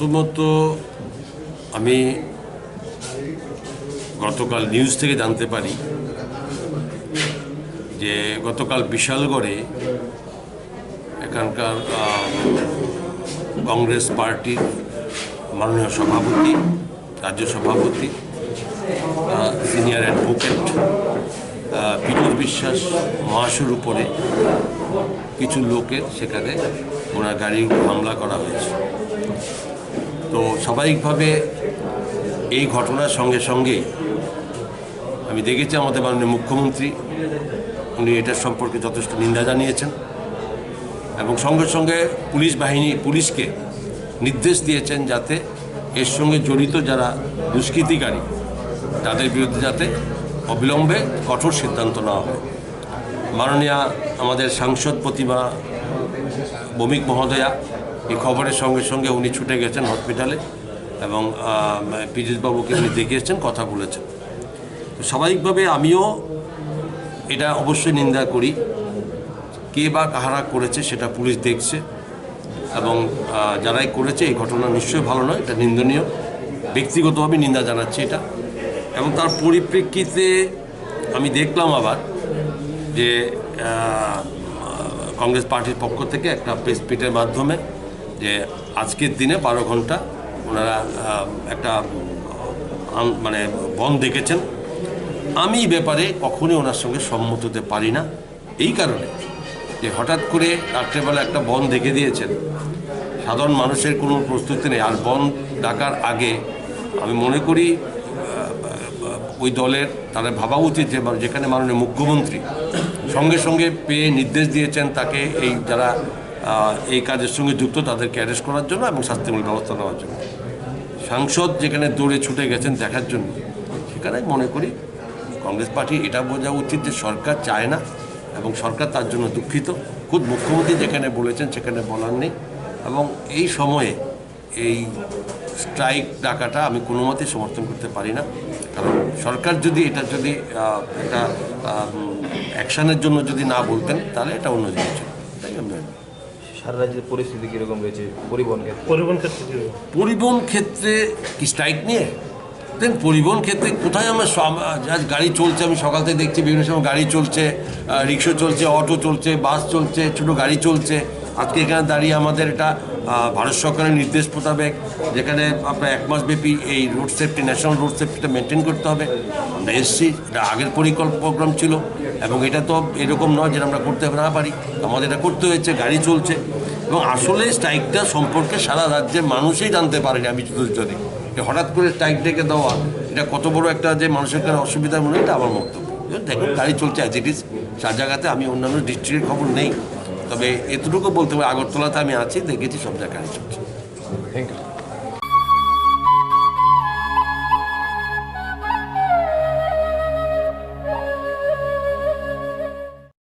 প্রথমত আমি গতকাল নিউজ থেকে জানতে পারি যে গতকাল বিশালগড়ে এখানকার কংগ্রেস পার্টির মাননীয় সভাপতি, রাজ্য সভাপতি, সিনিয়র অ্যাডভোকেট পীযূষ বিশ্বাস মহাশয়ের উপরে কিছু লোকের সেখানে ওনার গাড়ি হামলা করা হয়েছে। তো স্বাভাবিকভাবে এই ঘটনার সঙ্গে সঙ্গে আমি দেখেছি আমাদের মাননীয় মুখ্যমন্ত্রী উনি এটার সম্পর্কে যথেষ্ট নিন্দা জানিয়েছেন এবং সঙ্গে সঙ্গে পুলিশকে নির্দেশ দিয়েছেন যাতে এর সঙ্গে জড়িত যারা দুষ্কৃতিকারী তাদের বিরুদ্ধে যাতে অবিলম্বে কঠোর সিদ্ধান্ত নেওয়া হয়। মাননীয়া আমাদের সাংসদ প্রতিমা ভৌমিক মহোদয়া এই খবরের সঙ্গে সঙ্গে উনি ছুটে গেছেন হসপিটালে এবং পীযূষবাবুকে উনি দেখিয়েছেন, কথা বলেছেন। তো স্বাভাবিকভাবে আমিও এটা অবশ্যই নিন্দা করি। কে বা কাহারা করেছে সেটা পুলিশ দেখছে এবং যারাই করেছে এই ঘটনা নিশ্চয়ই ভালো নয়, এটা নিন্দনীয়। ব্যক্তিগতভাবে নিন্দা জানাচ্ছি এটা। এবং তার পরিপ্রেক্ষিতে আমি দেখলাম আবার যে কংগ্রেস পার্টির পক্ষ থেকে একটা প্রেস মিটের মাধ্যমে যে আজকের দিনে 12 ঘন্টা ওনারা একটা মানে বন্ধ দেখেছেন। আমি ব্যাপারে কখনোই ওনার সঙ্গে সম্মত হতে পারি না, এই কারণে যে হঠাৎ করে রাত্রেবেলা একটা বন্ধ দেখে দিয়েছেন, সাধারণ মানুষের কোনো প্রস্তুতি নেই। আর বন্ধ ডাকার আগে আমি মনে করি ওই দলের তাদের ভাবা উচিত যে যেখানে মাননীয় মুখ্যমন্ত্রী সঙ্গে সঙ্গে পেয়ে নির্দেশ দিয়েছেন তাকে এই যারা এই কাজের সঙ্গে যুক্ত তাদেরকে অ্যারেস্ট করার জন্য এবং শাস্তিমূলক ব্যবস্থা নেওয়ার জন্য, সাংসদ যেখানে দৌড়ে ছুটে গেছেন দেখার জন্য, সেখানে মনে করি কংগ্রেস পার্টি এটা বোঝা উচিত যে সরকার চায় না এবং সরকার তার জন্য দুঃখিত। খুদ মুখ্যমন্ত্রী যেখানে বলেছেন সেখানে বলার নেই। এবং এই সময়ে এই স্ট্রাইক ডাকাটা আমি কোনো মতেই সমর্থন করতে পারি না। কারণ সরকার যদি এটা যদি একটা অ্যাকশানের জন্য যদি না বলতেন তাহলে এটা অন্য জিনিস ছিল। তাই আমি সারা রাজ্যের পরিস্থিতি কীরকম রয়েছে পরিবহন ক্ষেত্রে কি স্ট্রাইক নিয়ে দেন পরিবহন ক্ষেত্রে কোথায় আমার গাড়ি চলছে, আমি সকাল থেকে দেখছি বিভিন্ন সময় গাড়ি চলছে, রিক্সা চলছে, অটো চলছে, বাস চলছে, ছোটো গাড়ি চলছে। আজকে এখানে দাঁড়িয়ে আমাদের এটা ভারত সরকারের নির্দেশ মোতাবেক যেখানে আপনার 1 মাস ব্যাপী এই রোড সেফটি, ন্যাশনাল রোড সেফটিটা মেনটেন করতে হবে। আমরা এসছি, এটা আগের প্রোগ্রাম ছিল এবং এটা তো এরকম নয় যে আমরা করতে না পারি, আমাদের এটা করতে হয়েছে। গাড়ি চলছে এবং আসলে স্ট্রাইকটা সম্পর্কে সারা রাজ্যের মানুষই জানতে পারেনি। আমি যদি হঠাৎ করে স্ট্রাইক ডেকে দেওয়া এটা কত বড় একটা যে মানুষের কাছে অসুবিধার মনে এটা আমার বক্তব্য। দেখুন গাড়ি চলছে অ্যাজ ইট ইজ, 4 জায়গাতে। আমি অন্যান্য ডিস্ট্রিক্টের খবর নেই, তবে এতটুকু বলতে পারি আগরতলাতে আমি আছি, দেখেছি সব জায়গায় গাড়ি চলছে। Thank you.